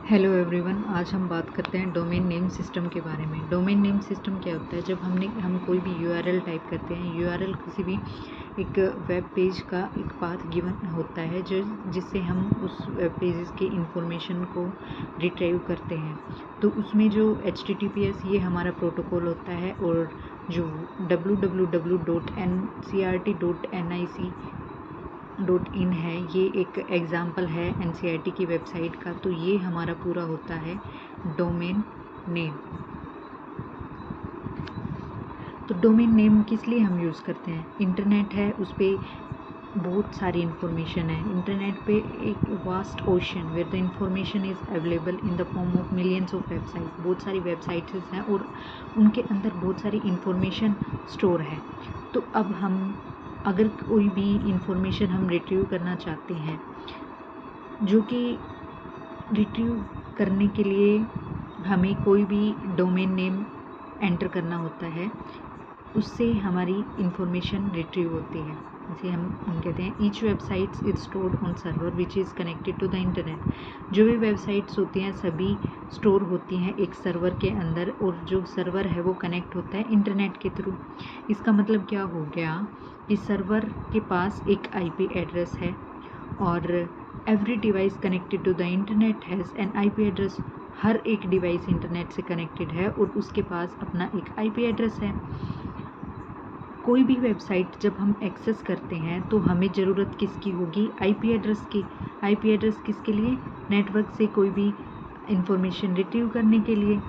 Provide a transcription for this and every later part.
Hello everyone, आज हम बात करते हैं डोमेन नेम सिस्टम के बारे में। डोमेन नेम सिस्टम क्या होता है? जब हम कोई भी यूआरएल टाइप करते हैं, यूआरएल किसी भी एक वेब पेज का एक पाथ गिवन होता है जिससे हम उस वेब पेजेस के इंफॉर्मेशन को रिट्रीव करते हैं। तो उसमें जो HTTPS ये हमारा प्रोटोकॉल होता है, और जो www.ncrt.nic.in है, ये एक एग्ज़ाम्पल है NCERT की वेबसाइट का। तो ये हमारा पूरा होता है डोमेन नेम। तो डोमेन नेम किस लिए हम यूज़ करते हैं? इंटरनेट है, उस पर बहुत सारी इन्फॉर्मेशन है। इंटरनेट पे एक vast ocean where the information is available in the form of millions of website. बहुत सारी वेबसाइट्स हैं और उनके अंदर बहुत सारी इन्फॉर्मेशन स्टोर है। तो अब हम अगर कोई भी इंफॉर्मेशन हम रिट्रीव करना चाहते हैं, जो कि रिट्रीव करने के लिए हमें कोई भी डोमेन नेम एंटर करना होता है, उससे हमारी इंफॉर्मेशन रिट्रीव होती है। जैसे हम कहते हैं each websites is stored on server which is connected to the internet. जो भी वेबसाइट्स होती हैं सभी स्टोर होती हैं एक सर्वर के अंदर, और जो सर्वर है वो कनेक्ट होता है इंटरनेट के थ्रू। इसका मतलब क्या हो गया कि सर्वर के पास एक IP एड्रेस है, और every device connected to the internet has an IP address. हर एक डिवाइस इंटरनेट से कनेक्टेड है और उसके पास अपना एक IP एड्रेस है। कोई भी वेबसाइट जब हम एक्सेस करते हैं तो हमें ज़रूरत किसकी होगी? IP एड्रेस की। IP एड्रेस किसके लिए? नेटवर्क से कोई भी इंफॉर्मेशन रिट्रीव करने के लिए।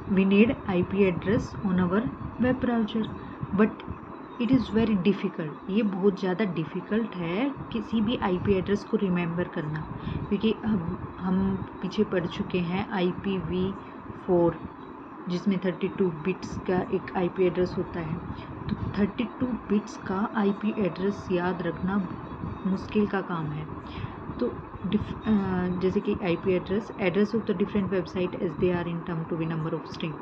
We need IP address on our web browser, but it is very difficult. ये बहुत ज़्यादा डिफ़िकल्ट है किसी भी IP एड्रेस को रिमेंबर करना, क्योंकि अब हम पीछे पढ़ चुके हैं IPv4, जिसमें 32 बिट्स का एक IP एड्रेस होता है। तो 32 बिट्स का IP एड्रेस याद रखना मुश्किल का काम है। तो जैसे कि IP address of the different website as they are in term to be number of strings.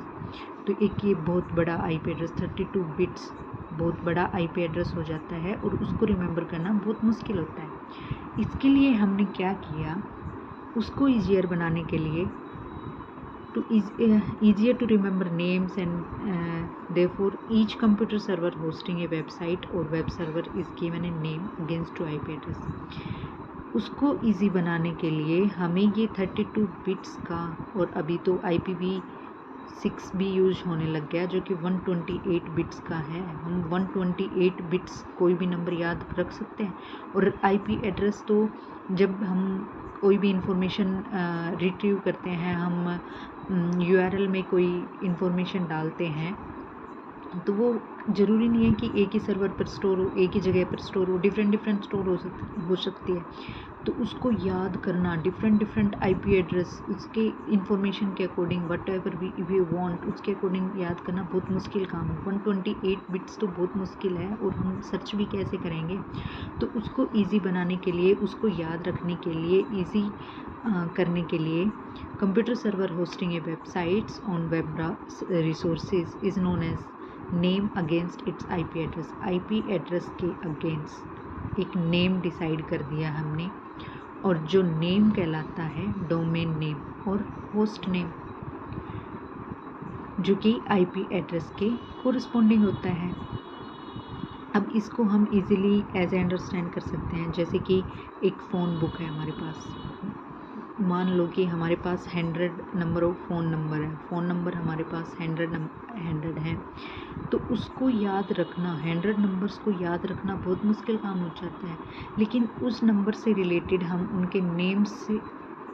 तो एक ये बहुत बड़ा IP एड्रेस 32 बिट्स बहुत बड़ा IP एड्रेस हो जाता है, और उसको रिमेंबर करना बहुत मुश्किल होता है। इसके लिए हमने क्या किया, उसको ईजियर बनाने के लिए, to easier to remember names, and therefore each computer server hosting a website or web server is given a name against to IP address। उसको इजी बनाने के लिए हमें ये 32 बिट्स का, और अभी तो IPv6 भी यूज होने लग गया जो कि 128 बिट्स का है। हम 128 बिट्स कोई भी नंबर याद रख सकते हैं। और IP एड्रेस तो जब हम कोई भी इंफॉर्मेशन रिट्रीव करते हैं, हम URL में कोई इंफॉर्मेशन डालते हैं, तो वो ज़रूरी नहीं है कि एक ही सर्वर पर स्टोर हो, एक ही जगह पर स्टोर हो, डिफरेंट स्टोर हो सकती है। तो उसको याद करना डिफरेंट IP एड्रेस, उसके इंफॉर्मेशन के according whatever we want, उसके अकॉर्डिंग याद करना बहुत मुश्किल काम है। 128 बिट्स तो बहुत मुश्किल है, और हम सर्च भी कैसे करेंगे? तो उसको ईजी बनाने के लिए, उसको याद रखने के लिए, ईजी करने के लिए, computer server hosting a websites on web resources is known as name against its IP address. IP address के अगेंस्ट एक नेम डिसाइड कर दिया हमने, और जो नेम कहलाता है डोमेन नेम और होस्ट नेम, जो कि IP एड्रेस के कोरिस्पोंडिंग होता है। अब इसको हम इजीली एज अंडरस्टैंड कर सकते हैं। जैसे कि एक फ़ोन बुक है हमारे पास, मान लो कि हमारे पास 100 नंबर ऑफ फ़ोन नंबर है, फ़ोन नंबर हमारे पास 100 हैं। तो उसको याद रखना, 100 नंबर्स को याद रखना बहुत मुश्किल काम हो जाता है। लेकिन उस नंबर से रिलेटेड हम उनके नेम्स से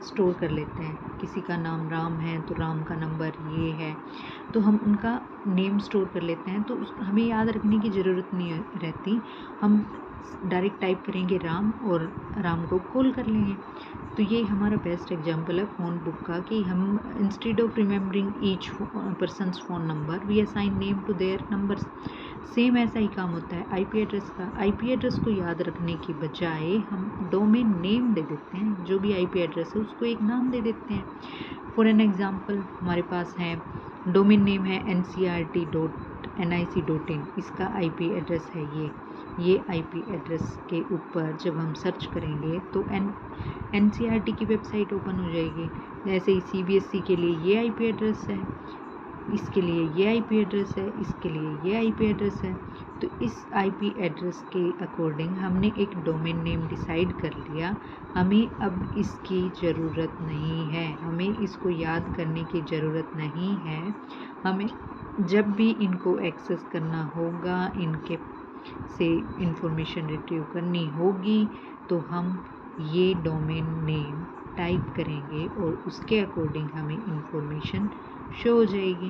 स्टोर कर लेते हैं। किसी का नाम राम है तो राम का नंबर ये है, तो हम उनका नेम स्टोर कर लेते हैं। तो हमें याद रखने की ज़रूरत नहीं रहती, हम डायरेक्ट टाइप करेंगे राम और राम को कॉल कर लेंगे। तो ये हमारा बेस्ट एग्जांपल है फ़ोन बुक का, कि हम instead of remembering each persons phone number we assign name to their numbers. Same ऐसा ही काम होता है IP एड्रेस का। IP एड्रेस को याद रखने की बजाय हम डोमेन नेम दे देते हैं, जो भी IP एड्रेस है उसको एक नाम दे देते हैं। फॉर एन एग्ज़ाम्पल हमारे पास है डोमेन नेम है ncrt.nic.in, इसका IP एड्रेस है ये। ये आईपी एड्रेस के ऊपर जब हम सर्च करेंगे तो एनसीईआरटी की वेबसाइट ओपन हो जाएगी। जैसे ही सीबीएसई के लिए ये आईपी एड्रेस है, इसके लिए ये आईपी एड्रेस है, इसके लिए ये आईपी एड्रेस है। तो इस आईपी एड्रेस के अकॉर्डिंग हमने एक डोमेन नेम डिसाइड कर लिया। हमें अब इसकी ज़रूरत नहीं है, हमें इसको याद करने की ज़रूरत नहीं है। हमें जब भी इनको एक्सेस करना होगा, इनके से इंफॉर्मेशन रिट्रीव करनी होगी, तो हम ये डोमेन नेम टाइप करेंगे और उसके अकॉर्डिंग हमें इंफॉर्मेशन शो हो जाएगी।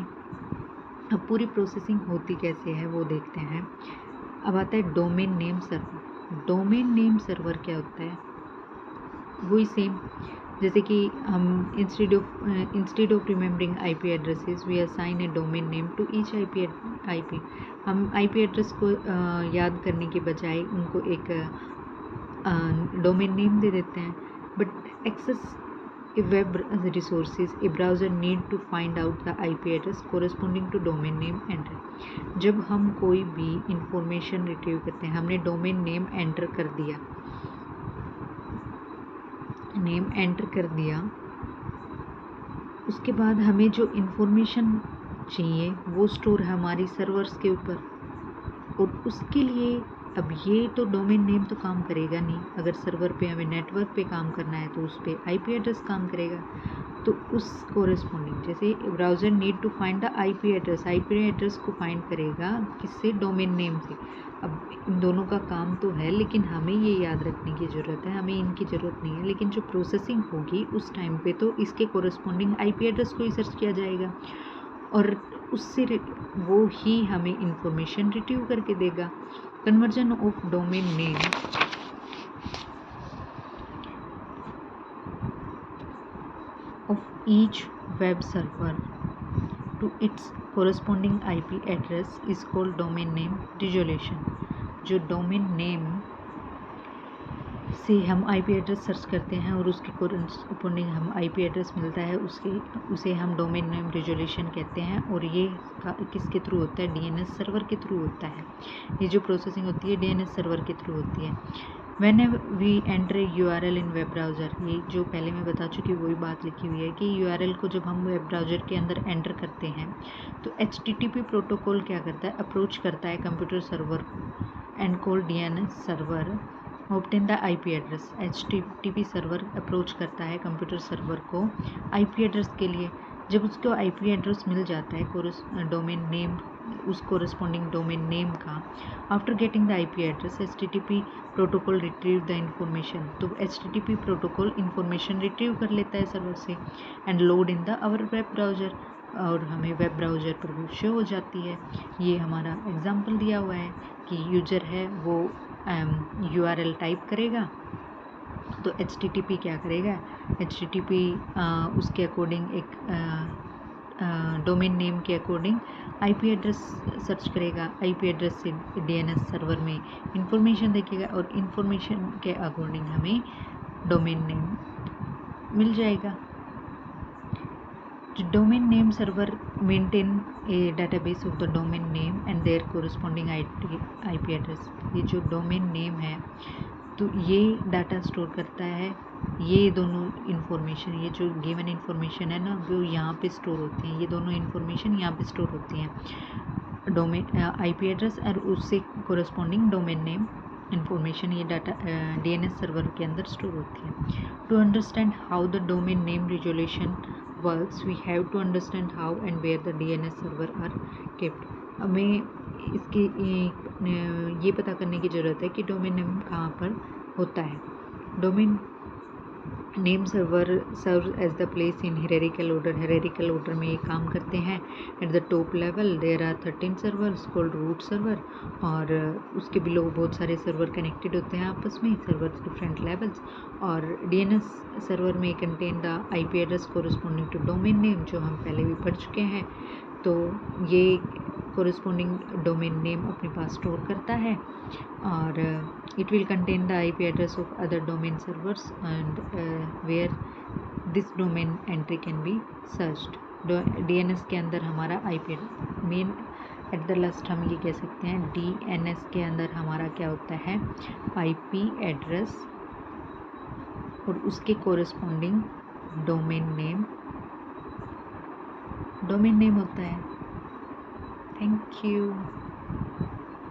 अब पूरी प्रोसेसिंग होती कैसे है वो देखते हैं। अब आता है domain name server. Domain name server क्या होता है? वही सेम जैसे कि हम instead of remembering IP addresses we assign a domain name to each IP. हम आईपी एड्रेस को याद करने के बजाय उनको एक डोमेन नेम दे देते हैं। But access web resources, a browser need to find out the IP address corresponding to domain name enter। जब हम कोई भी इंफॉर्मेशन रिट्रीव करते हैं, हमने डोमेन नेम एंटर कर दिया, उसके बाद हमें जो इंफॉर्मेशन चाहिए वो स्टोर है हमारी सर्वर्स के ऊपर। और उसके लिए अब ये तो डोमेन नेम तो काम करेगा नहीं। अगर सर्वर पे हमें नेटवर्क पे काम करना है तो उस पर आईपी एड्रेस काम करेगा। तो उस कोरेस्पॉन्डिंग जैसे browser need to find the IP address को फाइंड करेगा किससे? डोमेन नेम से। अब इन दोनों का काम तो है, लेकिन हमें ये याद रखने की ज़रूरत है, हमें इनकी ज़रूरत नहीं है। लेकिन जो प्रोसेसिंग होगी उस टाइम पे तो इसके कोरेस्पॉन्डिंग आईपी एड्रेस को ही सर्च किया जाएगा और उससे वो ही हमें इंफॉर्मेशन रिट्रीव करके देगा। Conversion of domain name of each web server to its corresponding IP address is called domain name resolution। जो डोमेन नेम से हम आईपी एड्रेस सर्च करते हैं और उसके कोरेस्पॉन्डिंग हम आईपी एड्रेस मिलता है, उसे हम डोमेन नेम रिजोल्यूशन कहते हैं। और ये किसके थ्रू होता है? डीएनएस सर्वर के थ्रू होता है। ये जो प्रोसेसिंग होती है डीएनएस सर्वर के थ्रू होती है। When we enter URL in web browser, ये जो पहले मैं बता चुकी वही बात लिखी हुई है कि यूआरएल को जब हम वेब ब्राउज़र के अंदर एंटर करते हैं तो एचटीटीपी प्रोटोकॉल क्या करता है? अप्रोच करता है computer server and call DNS server obtain the IP address. HTTP server approach करता है कंप्यूटर सर्वर को आईपी एड्रेस के लिए। जब उसको आईपी एड्रेस मिल जाता है डोमेन नेम, उस कोरेस्पॉन्डिंग डोमेन नेम का, after getting the IP address HTTP protocol retrieve the information. तो एचटीटीपी प्रोटोकॉल इंफॉर्मेशन रिट्रीव कर लेता है सर्वर से and load in the our web browser, और हमें वेब ब्राउज़र पर वो शो हो जाती है। ये हमारा एग्जांपल दिया हुआ है कि यूजर है वो यूआरएल टाइप करेगा तो एचटीटीपी क्या करेगा? एचटीटीपी उसके अकॉर्डिंग एक डोमेन नेम के अकॉर्डिंग आईपी एड्रेस सर्च करेगा। आईपी एड्रेस से डीएनएस सर्वर में इंफॉर्मेशन देखेगा और इंफॉर्मेशन के अकॉर्डिंग हमें डोमेन नेम मिल जाएगा। The domain name server maintain a database of the domain name and their corresponding IP address। ये जो डोमेन नेम है तो ये डाटा स्टोर करता है। ये दोनों इन्फॉर्मेशन, ये जो गिवन इन्फॉर्मेशन है ना, वो यहाँ पे स्टोर होती हैं। ये दोनों इन्फॉर्मेशन यहाँ पे स्टोर होती हैं, डोमेन आईपी एड्रेस और उससे कोरस्पॉन्डिंग डोमेन नेम इन्फॉर्मेशन। ये डाटा डीएनएस सर्वर के अंदर स्टोर होती है। To understand how the domain name resolution works we have to understand how and where the DNS server are kept. हमें इसकी ये पता करने की ज़रूरत है कि डोमेन नेम कहाँ पर होता है। Domain name server serve as the place in hierarchical order. Hierarchical order में ये काम करते हैं। At the top level there are 13 servers called root server, और उसके बिलो बहुत सारे सर्वर कनेक्टेड होते हैं आपस में, सर्वर्स डिफरेंट लेवल्स। और डीएनएस सर्वर में contain the IP address corresponding to domain name, जो हम पहले भी पढ़ चुके हैं। तो ये कोरस्पॉन्डिंग डोमेन नेम अपने पास स्टोर करता है और it will contain the IP address of other domain servers and where this domain entry can be searched। DNS के अंदर हमारा IP main at the last हम ये कह सकते हैं DNS के अंदर हमारा क्या होता है, IP एड्रेस और उसके कोरिस्पॉन्डिंग डोमेन नेम होता है। Thank you.